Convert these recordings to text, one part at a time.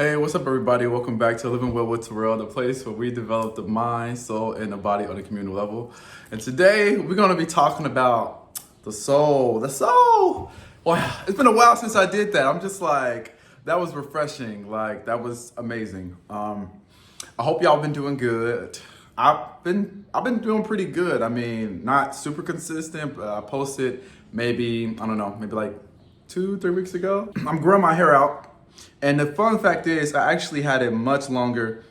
Hey, what's up, everybody? Welcome back to Living Well with Terrell, the place where we develop the mind, soul, and the body on a communal level. And today we're going to be talking about the soul. The soul! Wow, it's been a while since I did that. I'm just like, that was refreshing. Like, that was amazing. I hope y'all been doing good. I've been doing pretty good. I mean, not super consistent, but I posted maybe like 2-3 weeks ago. I'm growing my hair out. And the fun fact is, I actually had it much longer,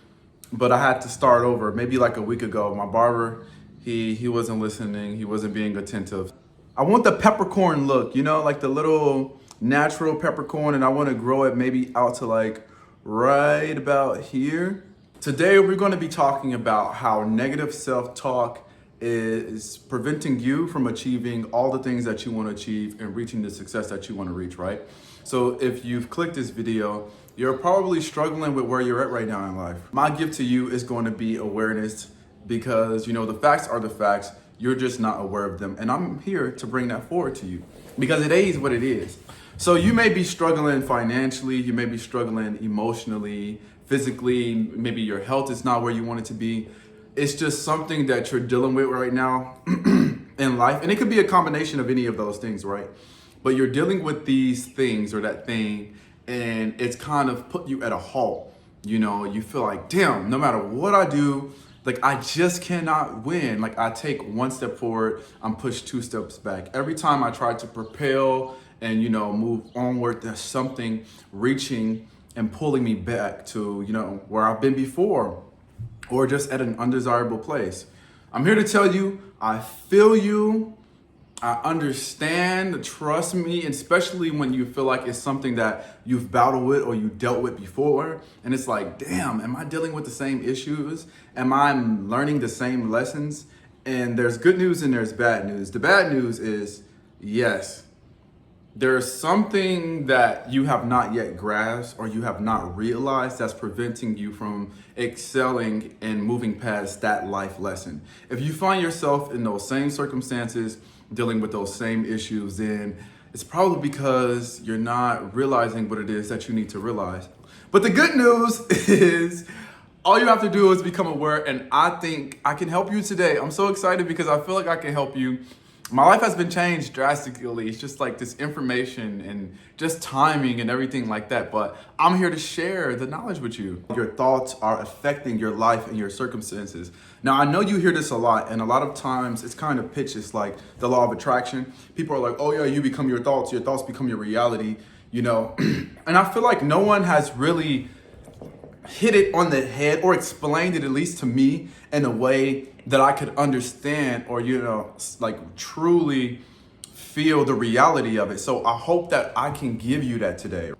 but I had to start over maybe like a week ago. My barber, he wasn't listening. He wasn't being attentive. I want the peppercorn look, like the little natural peppercorn, and I want to grow it maybe out to like right about here. Today, we're going to be talking about how negative self-talk is preventing you from achieving all the things that you want to achieve and reaching the success that you want to reach, right? So if you've clicked this video, you're probably struggling with where you're at right now in life. My gift to you is going to be awareness because, the facts are the facts. You're just not aware of them. And I'm here to bring that forward to you because it is what it is. So you may be struggling financially, you may be struggling emotionally, physically, maybe your health is not where you want it to be. It's just something that you're dealing with right now in life. And it could be a combination of any of those things, right? But you're dealing with these things or that thing, and it's kind of put you at a halt. You feel like, damn, no matter what I do, like I just cannot win. Like I take one step forward, I'm pushed 2 steps back. Every time I try to propel and, move onward, there's something reaching and pulling me back to, where I've been before or just at an undesirable place. I'm here to tell you, I feel you. I understand, trust me, especially when you feel like it's something that you've battled with or you dealt with before. And it's like, damn, am I dealing with the same issues? Am I learning the same lessons? And there's good news and there's bad news. The bad news is, yes, there's something that you have not yet grasped or you have not realized that's preventing you from excelling and moving past that life lesson. If you find yourself in those same circumstances, dealing with those same issues, then it's probably because you're not realizing what it is that you need to realize. But the good news is all you have to do is become aware, and I think I can help you today. I'm so excited because I feel like I can help you. My life has been changed drastically. It's just like this information and just timing and everything like that. But I'm here to share the knowledge with you. Your thoughts are affecting your life and your circumstances. Now, I know you hear this a lot, and a lot of times it's kind of pitched. It's like the law of attraction. People are like, oh yeah, you become your thoughts become your reality, And I feel like no one has really hit it on the head or explained it, at least to me, in a way that I could understand or, like truly feel the reality of it. So I hope that I can give you that today.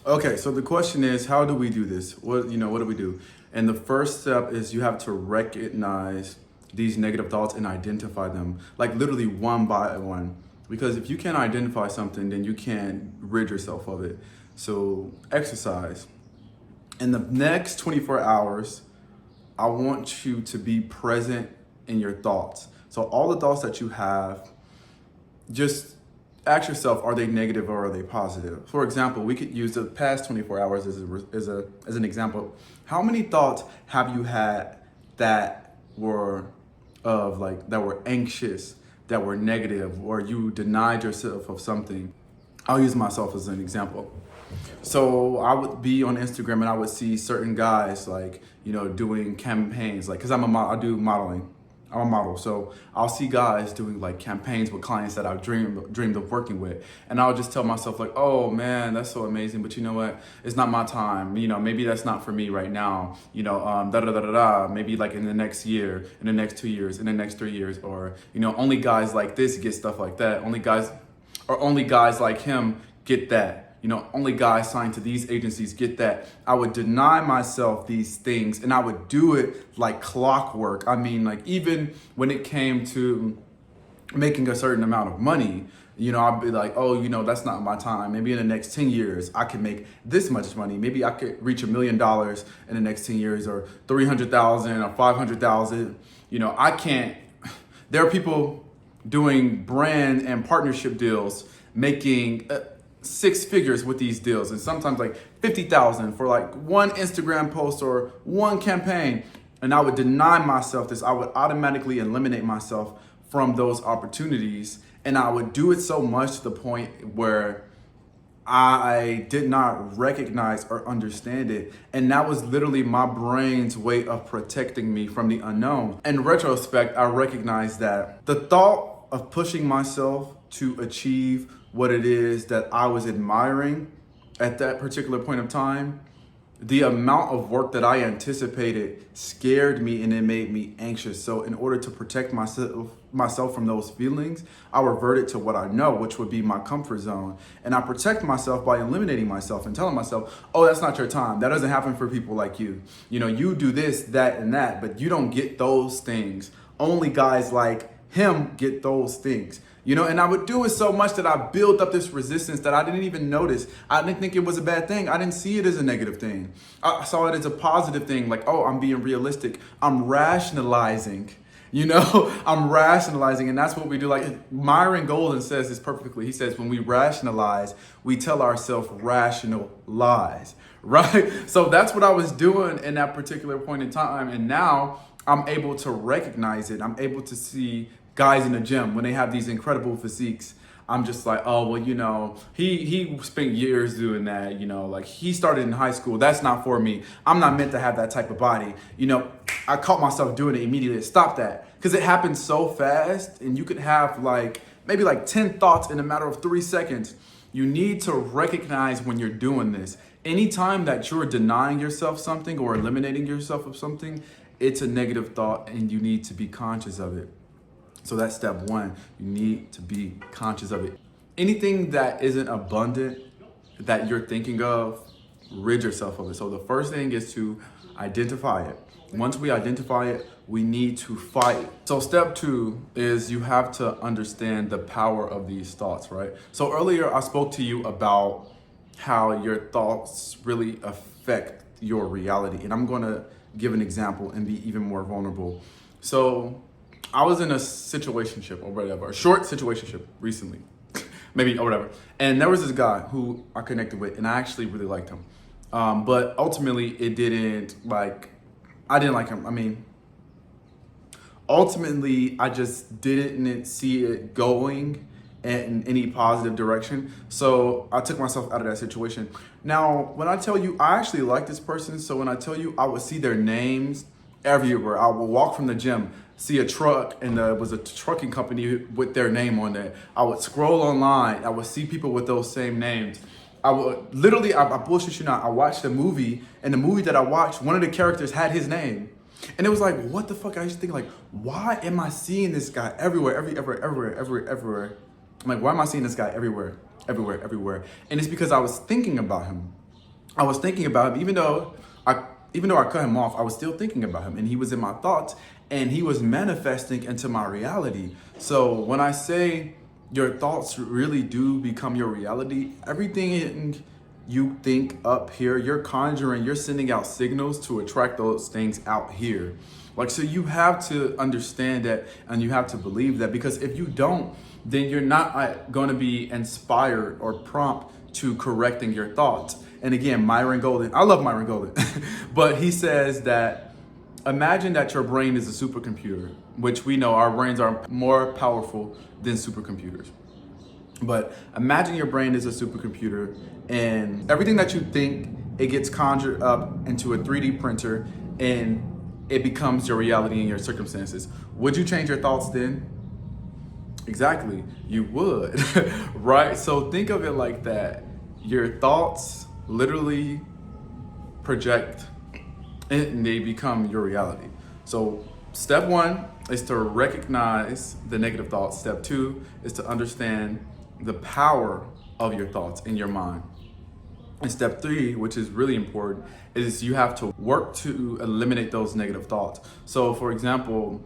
Okay, so the question is, how do we do this? What do we do? And the first step is you have to recognize these negative thoughts and identify them, like literally one by one. Because if you can't identify something, then you can't rid yourself of it. So exercise. In the next 24 hours, I want you to be present in your thoughts. So all the thoughts that you have, just ask yourself, are they negative or are they positive? For example, we could use the past 24 hours as an example. How many thoughts have you had that were anxious, that were negative, or you denied yourself of something? I'll use myself as an example. So I would be on Instagram and I would see certain guys doing campaigns, because I do modeling. I'm a model, so I'll see guys doing like campaigns with clients that I've dreamed of working with, and I'll just tell myself like, oh man, that's so amazing, but you know what? It's not my time. Maybe that's not for me right now. Maybe like in the next year, in the next 2 years, in the next 3 years, or only guys like this get stuff like that. Only guys like him get that. Only guys signed to these agencies get that. I would deny myself these things and I would do it like clockwork. I mean, like even when it came to making a certain amount of money, I'd be like, oh, that's not my time. Maybe in the next 10 years, I can make this much money. Maybe I could reach $1 million in the next 10 years or 300,000 or 500,000. I can't. There are people doing brand and partnership deals, making six figures with these deals, and sometimes like 50,000 for like one Instagram post or one campaign. And I would deny myself this. I would automatically eliminate myself from those opportunities. And I would do it so much to the point where I did not recognize or understand it. And that was literally my brain's way of protecting me from the unknown. In retrospect, I recognized that the thought of pushing myself to achieve what it is that I was admiring at that particular point of time, the amount of work that I anticipated scared me and it made me anxious. So in order to protect myself from those feelings, I reverted to what I know, which would be my comfort zone. And I protect myself by eliminating myself and telling myself, oh, that's not your time. That doesn't happen for people like you. You know, you do this, that, and that, but you don't get those things. Only guys like him get those things. You know, and I would do it so much that I built up this resistance that I didn't even notice. I didn't think it was a bad thing. I didn't see it as a negative thing. I saw it as a positive thing. Like, oh, I'm being realistic. I'm rationalizing. You know, I'm rationalizing, and that's what we do. Like Myron Golden says this perfectly. He says, when we rationalize, we tell ourselves rational lies, right? So that's what I was doing in that particular point in time. And now I'm able to recognize it. I'm able to see guys in the gym when they have these incredible physiques. I'm just like, oh, well, you know, he spent years doing that, you know, like he started in high school. That's not for me. I'm not meant to have that type of body. You know, I caught myself doing it immediately. Stop that. Because it happens so fast, and you could have like maybe like 10 thoughts in a matter of 3 seconds. You need to recognize when you're doing this. Anytime that you're denying yourself something or eliminating yourself of something, it's a negative thought, and you need to be conscious of it. So that's step one. You need to be conscious of it. Anything that isn't abundant that you're thinking of, rid yourself of it. So the first thing is to identify it. Once we identify it, we need to fight it. So step two is you have to understand the power of these thoughts, right? So earlier I spoke to you about how your thoughts really affect your reality. And I'm going to give an example and be even more vulnerable. So I was in a situationship or whatever, a short situationship recently, maybe or whatever. And there was this guy who I connected with, and I actually really liked him. But ultimately, it didn't I didn't like him. I mean, ultimately, I just didn't see it going in any positive direction. So I took myself out of that situation. Now, when I tell you, I actually like this person. So when I tell you, I would see their names everywhere. I would walk from the gym, see a truck, and there was a trucking company with their name on there. I would scroll online. I would see people with those same names. I would literally, I bullshit you not, I watched a movie, and the movie that I watched, one of the characters had his name. And it was like, what the fuck? I used to think like, why am I seeing this guy everywhere, everywhere? I'm like, why am I seeing this guy everywhere? And it's because I was thinking about him. Even though I cut him off, I was still thinking about him, and he was in my thoughts, and he was manifesting into my reality. So when I say your thoughts really do become your reality, everything you think up here, you're conjuring, you're sending out signals to attract those things out here. Like, so you have to understand that, and you have to believe that, because if you don't, then you're not going to be inspired or prompt to correcting your thoughts. And again, Myron Golden, I love Myron Golden, but he says that imagine that your brain is a supercomputer, which we know our brains are more powerful than supercomputers. But imagine your brain is a supercomputer, and everything that you think, it gets conjured up into a 3D printer, and it becomes your reality and your circumstances. Would you change your thoughts then? Exactly, you would, right? So think of it like that. Your thoughts literally project and they become your reality. So step one is to recognize the negative thoughts. Step two is to understand the power of your thoughts in your mind. And step three, which is really important, is you have to work to eliminate those negative thoughts. So for example,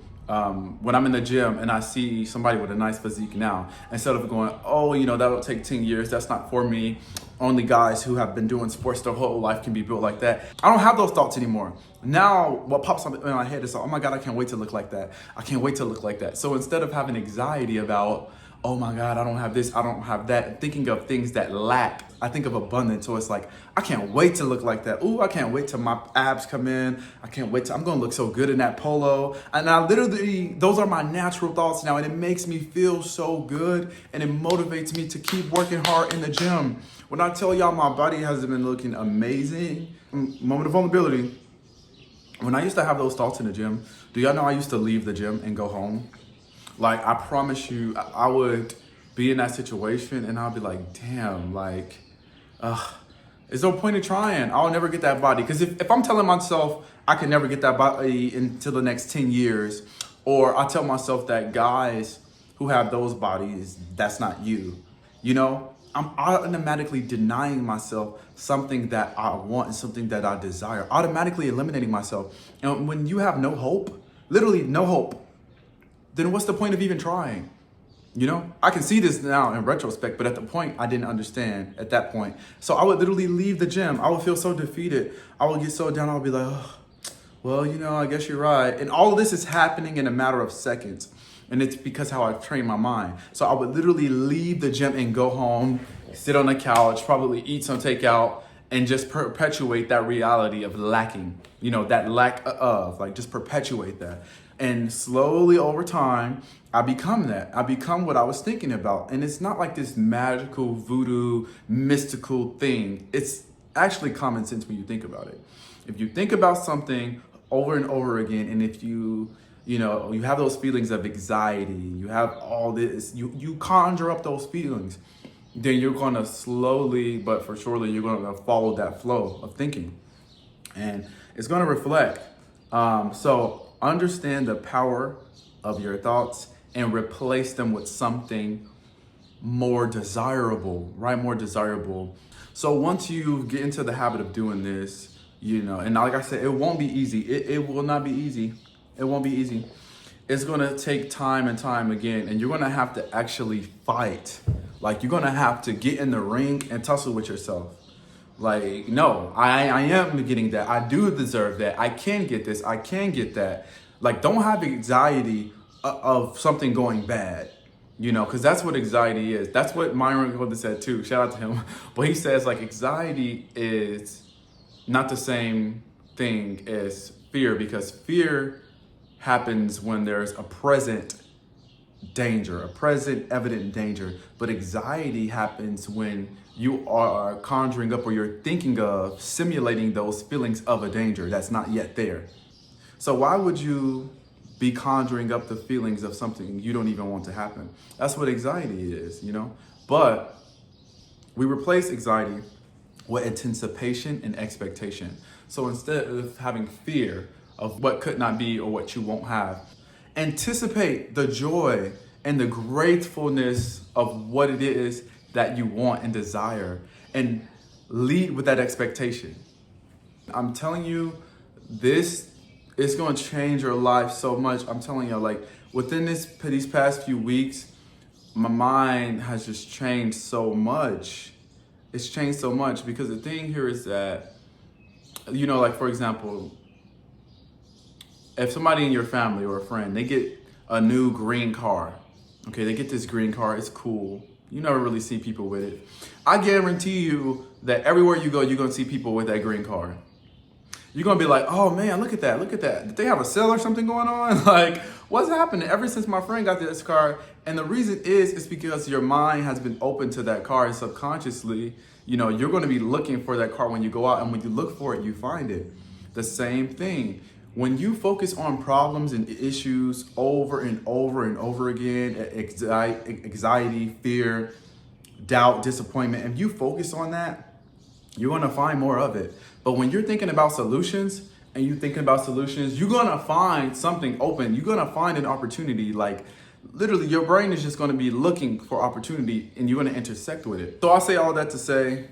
when I'm in the gym and I see somebody with a nice physique now, instead of going, oh, you know, that'll take 10 years, that's not for me. Only guys who have been doing sports their whole life can be built like that. I don't have those thoughts anymore. Now, what pops up in my head is, oh my God, I can't wait to look like that. I can't wait to look like that. So instead of having anxiety about, oh my God, I don't have this, I don't have that. Thinking of things that lack, I think of abundance. So it's like, I can't wait to look like that. Ooh, I can't wait till my abs come in. I can't wait I'm gonna look so good in that polo. And I literally, those are my natural thoughts now. And it makes me feel so good. And it motivates me to keep working hard in the gym. When I tell y'all my body has been looking amazing, moment of vulnerability. When I used to have those thoughts in the gym, do y'all know I used to leave the gym and go home? Like, I promise you, I would be in that situation and I'll be like, damn, like, there's no point in trying. I'll never get that body. Because if I'm telling myself I can never get that body until the next 10 years, or I tell myself that guys who have those bodies, that's not you, you know? I'm automatically denying myself something that I want and something that I desire, automatically eliminating myself. And when you have no hope, literally no hope, then what's the point of even trying? You know, I can see this now in retrospect, but at the point I didn't understand at that point. So I would literally leave the gym. I would feel so defeated. I would get so down. I would be like, oh, well, you know, I guess you're right. And all of this is happening in a matter of seconds. And it's because how I've trained my mind. So I would literally leave the gym and go home, sit on the couch, probably eat some takeout, and just perpetuate that reality of lacking, you know, that lack of, like, just perpetuate that. And slowly over time, I become that. I become what I was thinking about. And it's not like this magical, voodoo, mystical thing. It's actually common sense when you think about it. If you think about something over and over again, and if you know, you have those feelings of anxiety, you have all this, you conjure up those feelings, then you're gonna slowly, but for surely, you're gonna follow that flow of thinking. And it's gonna reflect. So understand the power of your thoughts and replace them with something more desirable, right? More desirable. So once you get into the habit of doing this, you know, and like I said, it won't be easy. It will not be easy. It won't be easy. It's gonna take time and time again, and you're gonna have to actually fight. Like, you're gonna have to get in the ring and tussle with yourself. Like, no, I am getting that. I do deserve that. I can get this. I can get that. Like, don't have anxiety of something going bad, you know, because that's what anxiety is. That's what Myron said too. Shout out to him. But he says, like, anxiety is not the same thing as fear, because fear happens when there's a present danger, a present evident danger. But anxiety happens when you are conjuring up, or you're thinking of simulating those feelings of a danger that's not yet there. So why would you be conjuring up the feelings of something you don't even want to happen? That's what anxiety is, you know? But we replace anxiety with anticipation and expectation. So instead of having fear of what could not be or what you won't have, anticipate the joy and the gratefulness of what it is that you want and desire, and lead with that expectation. I'm telling you, this is going to change your life so much. I'm telling you, like, within these past few weeks, my mind has just changed so much. It's changed so much because the thing here is that, you know, like, for example, if somebody in your family or a friend, they get a new green car, okay, they get this green car, it's cool. You never really see people with it. I guarantee you that everywhere you go, you're gonna see people with that green car. You're gonna be like, oh man, look at that, look at that. Did they have a sale or something going on? Like, what's happening? Ever since my friend got this car, and the reason is because your mind has been open to that car, and subconsciously, you know, you're gonna be looking for that car when you go out, and when you look for it, you find it. The same thing. When you focus on problems and issues over and over and over again, anxiety, fear, doubt, disappointment, if you focus on that, you're gonna find more of it. But when you're thinking about solutions and you're thinking about solutions, you're gonna find something open. You're gonna find an opportunity. Like, literally, your brain is just gonna be looking for opportunity, and you're gonna intersect with it. So I say all that to say,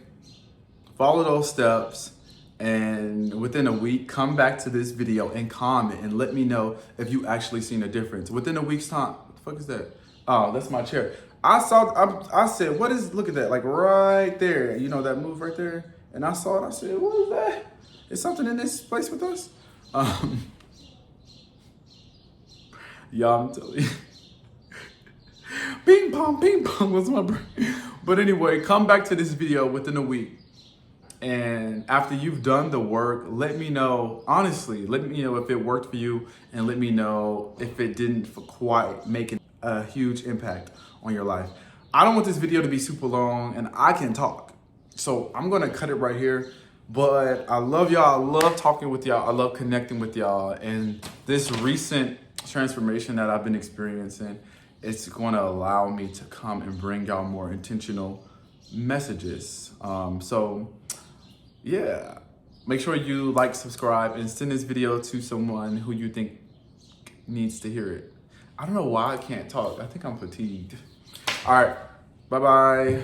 follow those steps. And within a week, come back to this video and comment and let me know if you actually seen a difference. Within a week's time, what the fuck is that? Oh, that's my chair. I said, what is, look at that, like right there. You know that move right there? And I saw it, I said, what is that? Is something in this place with us? Y'all, I'm telling you. Ping pong was my brain. But anyway, come back to this video within a week. And after you've done the work, let me know, honestly, let me know if it worked for you, and let me know if it didn't quite make a huge impact on your life. I don't want this video to be super long, and I can talk. So I'm gonna cut it right here. But I love y'all, I love talking with y'all, I love connecting with y'all. And this recent transformation that I've been experiencing, it's gonna allow me to come and bring y'all more intentional messages. Yeah, make sure you like, subscribe, and send this video to someone who you think needs to hear it. I don't know why I can't talk. I think I'm fatigued. All right, bye-bye.